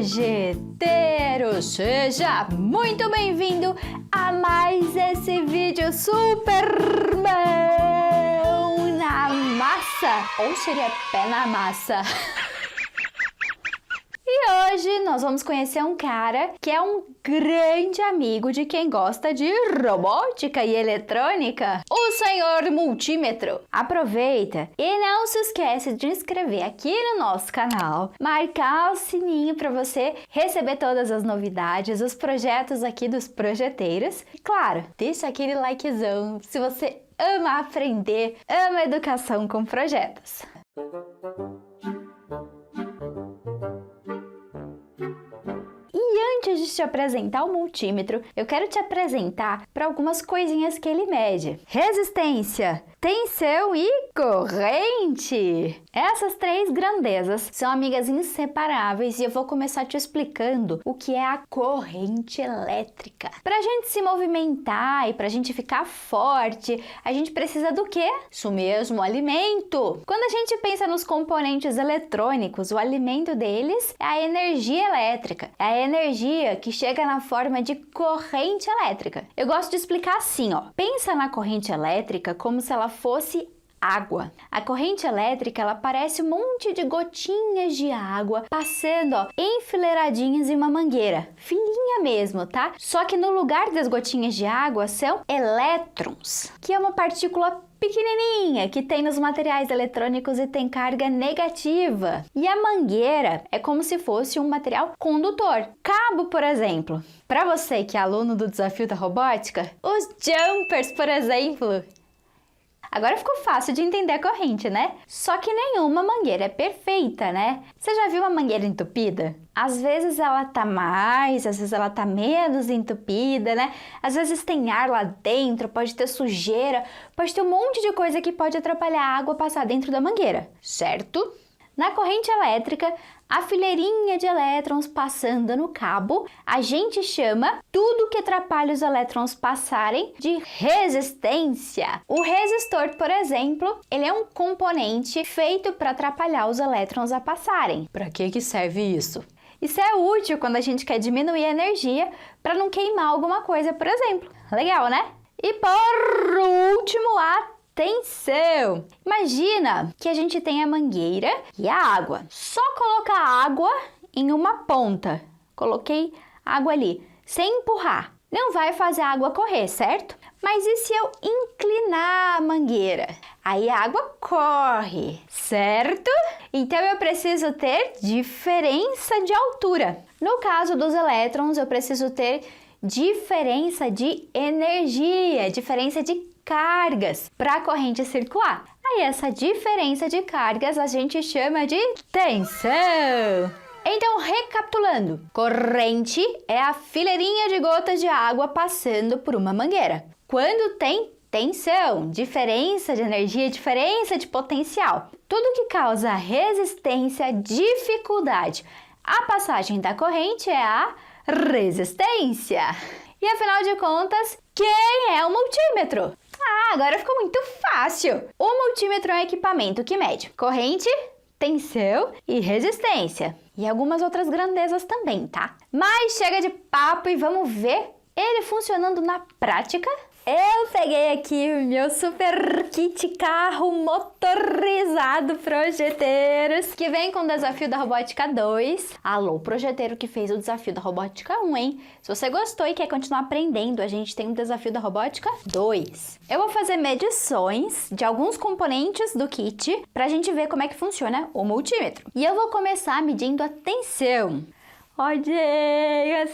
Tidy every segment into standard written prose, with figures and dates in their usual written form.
projeteiro, seja muito bem-vindo a mais esse vídeo super mão na massa, ou seria pé na massa. E hoje nós vamos conhecer um cara que é um grande amigo de quem gosta de robótica e eletrônica, o senhor multímetro. Aproveita e não se esquece de inscrever aqui no nosso canal, marcar o sininho para você receber todas as novidades, os projetos aqui dos projeteiros. E claro, deixa aquele likezão se você ama aprender, ama educação com projetos. Antes de te apresentar o multímetro, eu quero te apresentar para algumas coisinhas que ele mede: resistência, tensão e corrente. Essas três grandezas são amigas inseparáveis e eu vou começar te explicando o que é a corrente elétrica. Para a gente se movimentar e para a gente ficar forte, a gente precisa do quê? Isso mesmo, alimento. Quando a gente pensa nos componentes eletrônicos, o alimento deles é a energia elétrica, é a energia que chega na forma de corrente elétrica. Eu gosto de explicar assim, ó. Pensa na corrente elétrica como se ela fosse água. A corrente elétrica, ela parece um monte de gotinhas de água passando, ó, enfileiradinhas em uma mangueira. Fininha mesmo, tá? Só que no lugar das gotinhas de água são elétrons, que é uma partícula pequenininha que tem nos materiais eletrônicos e tem carga negativa. E a mangueira é como se fosse um material condutor. Cabo, por exemplo. Para você que é aluno do Desafio da Robótica, os jumpers, por exemplo. Agora ficou fácil de entender a corrente, né? Só que nenhuma mangueira é perfeita, né? Você já viu uma mangueira entupida? Às vezes ela tá mais, às vezes ela tá menos entupida, né? Às vezes tem ar lá dentro, pode ter sujeira, pode ter um monte de coisa que pode atrapalhar a água passar dentro da mangueira, certo? Na corrente elétrica, a fileirinha de elétrons passando no cabo, a gente chama tudo que atrapalha os elétrons passarem de resistência. O resistor, por exemplo, ele é um componente feito para atrapalhar os elétrons a passarem. Para que serve isso? Isso é útil quando a gente quer diminuir a energia para não queimar alguma coisa, por exemplo. Legal, né? E por último, a tensão. Imagina que a gente tem a mangueira e a água. Só colocar água em uma ponta. Coloquei água ali, sem empurrar. Não vai fazer a água correr, certo? Mas e se eu inclinar a mangueira? Aí a água corre, certo? Então eu preciso ter diferença de altura. No caso dos elétrons, eu preciso ter diferença de energia, diferença de cargas para a corrente circular. Aí essa diferença de cargas a gente chama de tensão. Então, recapitulando, corrente é a fileirinha de gotas de água passando por uma mangueira. Quando tem tensão, diferença de energia, diferença de potencial, tudo que causa resistência, dificuldade, a passagem da corrente é a resistência. E afinal de contas, quem é o multímetro? Agora ficou muito fácil. O multímetro é um equipamento que mede corrente, tensão e resistência. E algumas outras grandezas também, tá? Mas chega de papo e vamos ver ele funcionando na prática? Eu peguei aqui o meu super kit carro motorizado Projeteiros, que vem com o Desafio da Robótica 2. Alô, projeteiro que fez o Desafio da Robótica 1, hein? Se você gostou e quer continuar aprendendo, a gente tem o Desafio da Robótica 2. Eu vou fazer medições de alguns componentes do kit pra gente ver como é que funciona o multímetro. E eu vou começar medindo a tensão. Rodinhas!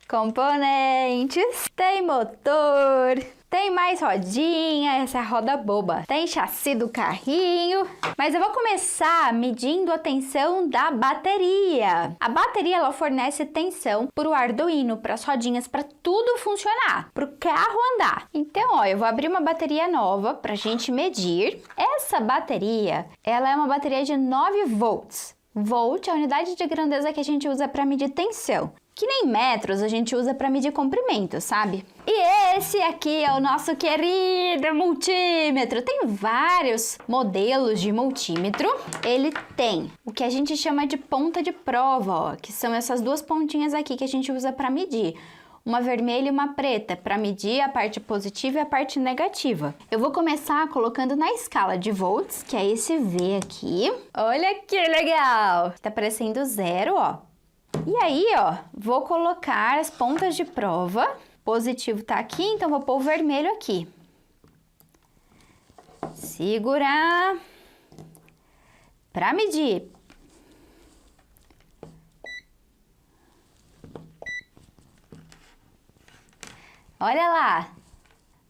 Componentes, tem motor, tem mais rodinha, essa é a roda boba, tem chassi do carrinho, mas eu vou começar medindo a tensão da bateria. A bateria ela fornece tensão para o Arduino, para as rodinhas, para tudo funcionar, para o carro andar. Então, ó, eu vou abrir uma bateria nova para a gente medir. Essa bateria, ela é uma bateria de 9 volts. Volt é a unidade de grandeza que a gente usa para medir tensão. que nem metros a gente usa para medir comprimento, sabe? E esse aqui é o nosso querido multímetro. Tem vários modelos de multímetro. Ele tem o que a gente chama de ponta de prova, ó, que são essas duas pontinhas aqui que a gente usa para medir. Uma vermelha e uma preta, para medir a parte positiva e a parte negativa. Eu vou começar colocando na escala de volts, que é esse V aqui. Olha que legal! Tá aparecendo 0, ó. E aí, ó, vou colocar as pontas de prova. Positivo tá aqui, então vou pôr o vermelho aqui. Segurar. Para medir. Olha lá,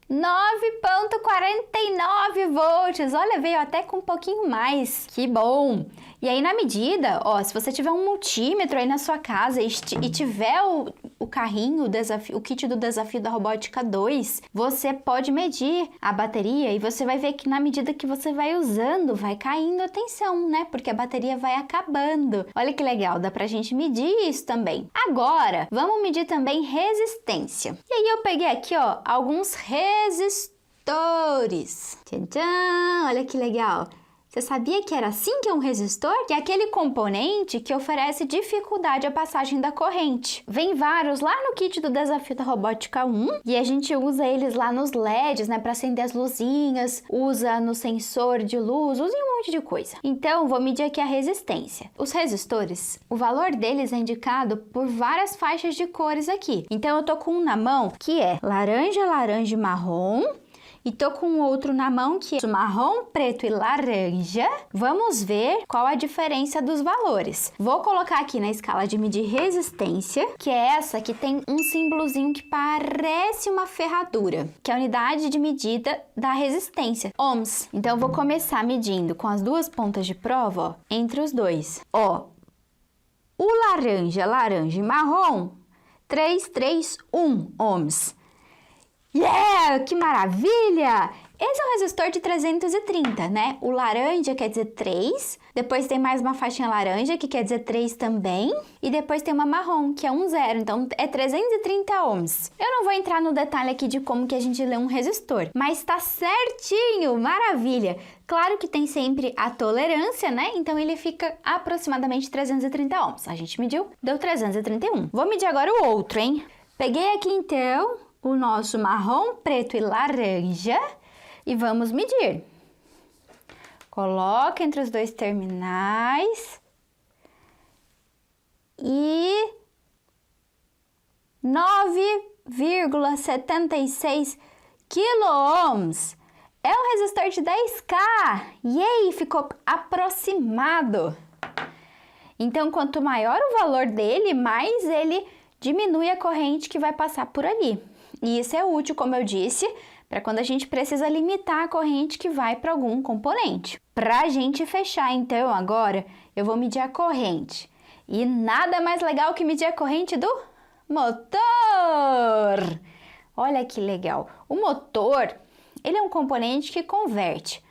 9,49 volts, olha, veio até com um pouquinho mais, que bom! E aí na medida, ó, se você tiver um multímetro aí na sua casa e tiver o carrinho, o kit do Desafio da Robótica 2, você pode medir a bateria e você vai ver que na medida que você vai usando, vai caindo a tensão, né? Porque a bateria vai acabando. Olha que legal, dá pra gente medir isso também. Agora, vamos medir também resistência. E aí eu peguei aqui, ó, alguns resistores. Tchan, tchan, olha que legal. Você sabia que era assim que é um resistor? Que é aquele componente que oferece dificuldade à passagem da corrente. Vem vários lá no kit do Desafio da Robótica 1 e a gente usa eles lá nos LEDs, né, para acender as luzinhas, usa no sensor de luz, usa em um monte de coisa. Então, vou medir aqui a resistência. Os resistores, o valor deles é indicado por várias faixas de cores aqui. Então, eu tô com um na mão que é laranja, laranja e marrom. E tô com outro na mão que é marrom, preto e laranja. Vamos ver qual a diferença dos valores. Vou colocar aqui na escala de medir resistência, que é essa que tem um símbolozinho que parece uma ferradura, que é a unidade de medida da resistência, ohms. Então, eu vou começar medindo com as duas pontas de prova, ó, entre os dois. Ó, o laranja, laranja e marrom, 331 ohms. Yeah, que maravilha! Esse é um resistor de 330, né? O laranja quer dizer 3, depois tem mais uma faixinha laranja, que quer dizer 3 também, e depois tem uma marrom, que é 0, então é 330 ohms. Eu não vou entrar no detalhe aqui de como que a gente lê um resistor, mas tá certinho, maravilha! Claro que tem sempre a tolerância, né? Então ele fica aproximadamente 330 ohms. A gente mediu, deu 331. Vou medir agora o outro, hein? Peguei aqui então o nosso marrom, preto e laranja e vamos medir. Coloca entre os dois terminais e 9,76 quiloohms. É um resistor de 10K. Yay, ficou aproximado. Então, quanto maior o valor dele, mais ele diminui a corrente que vai passar por ali. E isso é útil, como eu disse, para quando a gente precisa limitar a corrente que vai para algum componente. Para a gente fechar, então, agora, eu vou medir a corrente. E nada mais legal que medir a corrente do motor! Olha que legal! O motor, ele é um componente que converte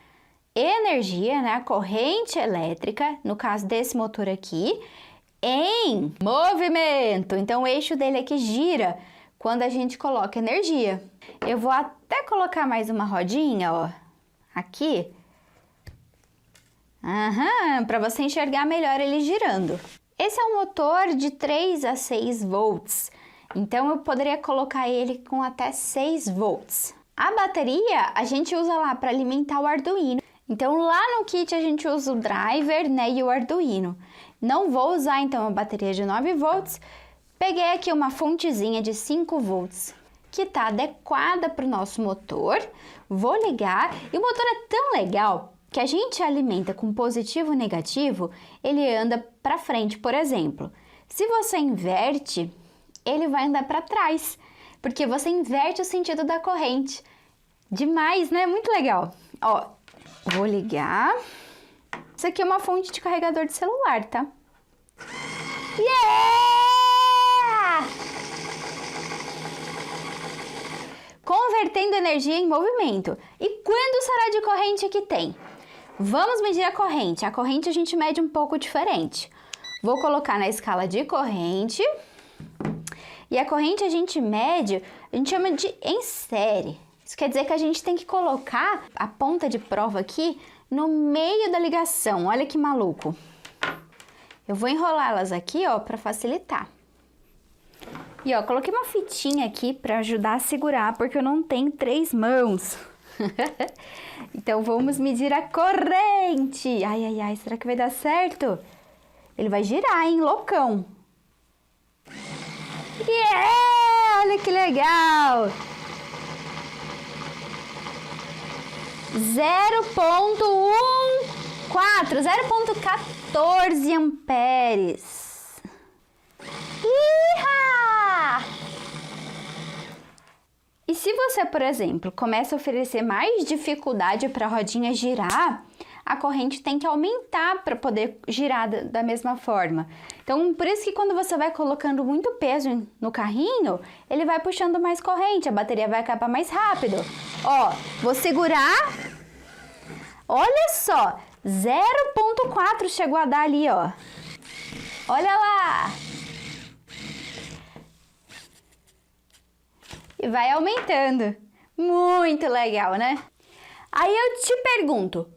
energia, né, a corrente elétrica, no caso desse motor aqui, em movimento. Então, o eixo dele aqui gira quando a gente coloca energia. Eu vou até colocar mais uma rodinha, ó, aqui. Para você enxergar melhor ele girando. Esse é um motor de 3 a 6 volts. Então, eu poderia colocar ele com até 6 volts. A bateria, a gente usa lá para alimentar o Arduino. Então, lá no kit a gente usa o driver, né, e o Arduino. Não vou usar, então, a bateria de 9 volts. Peguei aqui uma fontezinha de 5 volts, que está adequada para o nosso motor. Vou ligar e o motor é tão legal que a gente alimenta com positivo e negativo, ele anda para frente, por exemplo. Se você inverte, ele vai andar para trás, porque você inverte o sentido da corrente. Demais, né? Muito legal. Ó, vou ligar. Isso aqui é uma fonte de carregador de celular, tá? Yeah! Convertendo energia em movimento. E quanto será de corrente que tem? Vamos medir a corrente. A corrente a gente mede um pouco diferente. Vou colocar na escala de corrente. E a corrente a gente mede, a gente chama de em série. Isso quer dizer que a gente tem que colocar a ponta de prova aqui no meio da ligação. Olha que maluco. Eu vou enrolá-las aqui, ó, para facilitar. E ó, coloquei uma fitinha aqui para ajudar a segurar, porque eu não tenho 3 mãos. Então vamos medir a corrente. Ai, ai, ai, será que vai dar certo? Ele vai girar, hein, loucão. Yeah! Olha que legal! 0,14 amperes. Iha! E se você, por exemplo, começa a oferecer mais dificuldade para a rodinha girar, a corrente tem que aumentar para poder girar da mesma forma. Então, por isso que quando você vai colocando muito peso no carrinho, ele vai puxando mais corrente, a bateria vai acabar mais rápido. Ó, vou segurar. Olha só, 0,4 chegou a dar ali, ó. Olha lá. E vai aumentando. Muito legal, né? Aí eu te pergunto,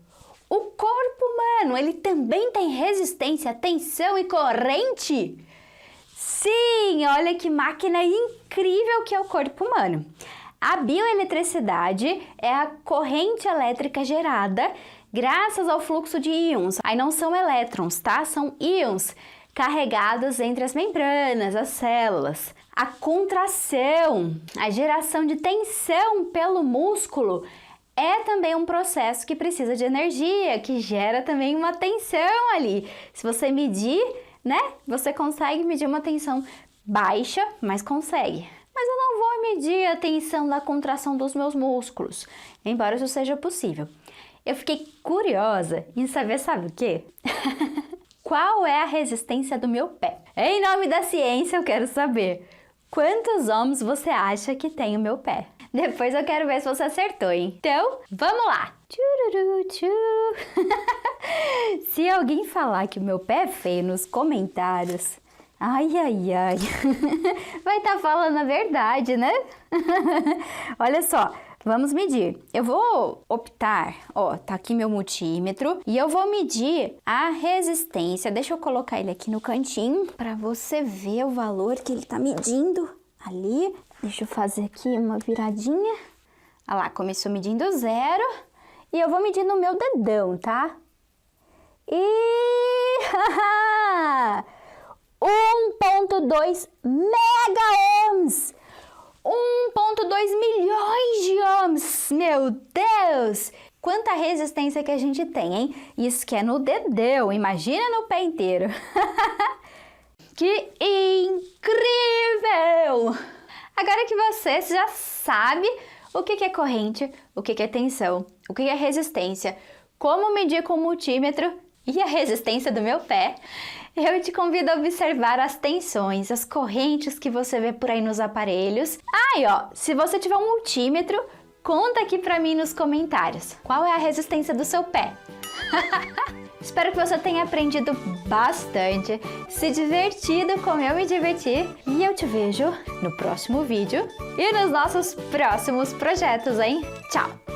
o corpo humano, ele também tem resistência, tensão e corrente? Sim, olha que máquina incrível que é o corpo humano. A bioeletricidade é a corrente elétrica gerada graças ao fluxo de íons. Aí não são elétrons, tá? São íons carregados entre as membranas, as células. A contração, a geração de tensão pelo músculo é também um processo que precisa de energia, que gera também uma tensão ali. Se você medir, né, você consegue medir uma tensão baixa, mas consegue. Mas eu não vou medir a tensão da contração dos meus músculos, embora isso seja possível. Eu fiquei curiosa em saber, sabe o quê? Qual é a resistência do meu pé? Em nome da ciência, eu quero saber quantos ohms você acha que tem o meu pé. Depois eu quero ver se você acertou, hein? Então, vamos lá! Se alguém falar que o meu pé é feio nos comentários, ai, ai, ai, vai estar falando a verdade, né? Olha só, vamos medir. Eu vou optar, ó, tá aqui meu multímetro, e eu vou medir a resistência. Deixa eu colocar ele aqui no cantinho, para você ver o valor que ele tá medindo ali. Deixa eu fazer aqui uma viradinha. Olha lá, começou medindo 0. E eu vou medir no meu dedão, tá? E... 1,2 mega-ohms! 1,2 milhões de ohms! Meu Deus! Quanta resistência que a gente tem, hein? Isso que é no dedão, imagina no pé inteiro. Que incrível! Agora que você já sabe o que é corrente, o que é tensão, o que é resistência, como medir com o multímetro e a resistência do meu pé, eu te convido a observar as tensões, as correntes que você vê por aí nos aparelhos. Ah, e ó, se você tiver um multímetro, conta aqui pra mim nos comentários. Qual é a resistência do seu pé? Espero que você tenha aprendido bastante, se divertido como eu me diverti. E eu te vejo no próximo vídeo e nos nossos próximos projetos, hein? Tchau!